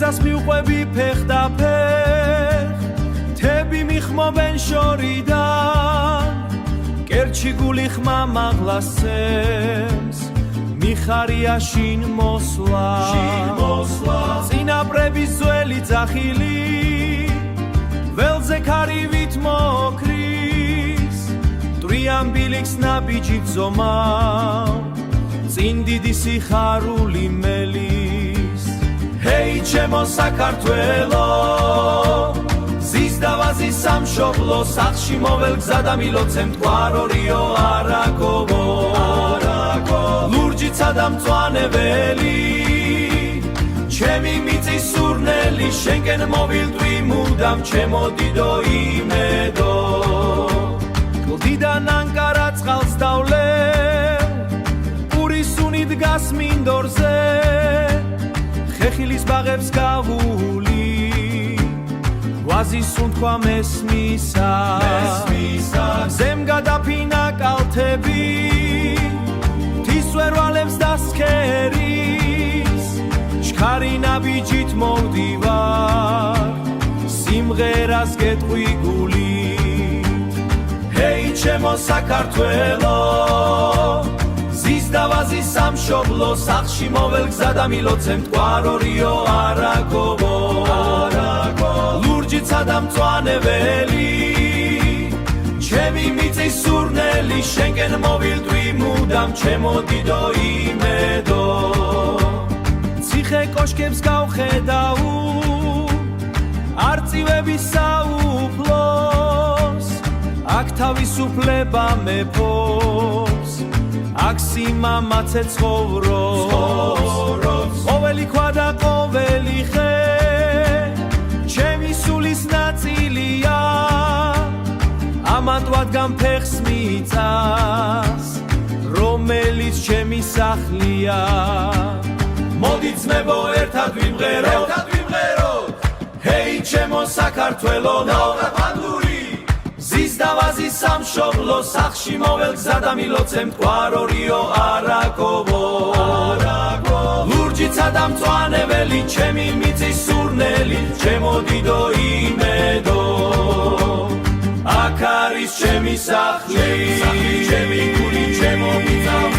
გზას მიუყვები ფეხ და ფეხ თები მიხმობენ შორიდან კერჩი გული ხმა მაღლასცემს მიხარია შინ მოსვლა წინაპრების ძველი ძახილი ველზე ქარივით მოკრის მტვრიან ბილიქს ნაბიჯი ძომავ წინ დიდი სიხარული მელის ჰეი ჩემო საქართველო ზის და ვაზის სამშობლო სახლში მოվել გზა და მილოცემ თქვარორიო არაკოვო ლურჯიცა და მწვანებელი ჩემი მიწის სურნელი შენკენ მოვილტვი მუდამ ჩემო დიდო იმედო კლდიდან ანკარა წყალს დავლე პურისუნი დგას მინდორზე ხეხილის ბაღებს გავული ვაზის სუნთქვა მესმისა ზემ გადაფინა კალთები მთის ვერვალებს დასქერის ჩქარი ნაბიჯით მოვდივარ სიმღერას გეტყვი გულით ჰეი ჩემო საქართველო ზის და ვაზის სამშობლო სახლში მოվել გზა და მილოცემ თქვარორიო არაკოვო ლურჯიცა და მწვანებელი ჩემი მიწის სურნელი შენკენ მოვილტვი მუდამ ჩემო დიდო იმედო ციხე კოშკებს გავხედავ არწივების საუფლოს აქ თავისუფლება მეფობს აქ სიმამაცე ცხოვრობს ყოველი ქვა და ყოველი ხე ჩემი სულის ნაწილია ამატვად გამფეხს მიწას რომელიც ჩემი სახლია მოდი ძმებო ერთად ვიმღეროთ ჰეი ჩემო საქართველო ნაურაბანდური ზის და ვაზის სამშობლო სახლში მოվել გზა და მილოცემ თქვარორიო არაკოვო ლურჯიცა და მწვანებელი ჩემი მიწის სურნელი ჩემო დიდო იმედო აქ არის ჩემი სახლი ჩემი გული ჩემო მიწა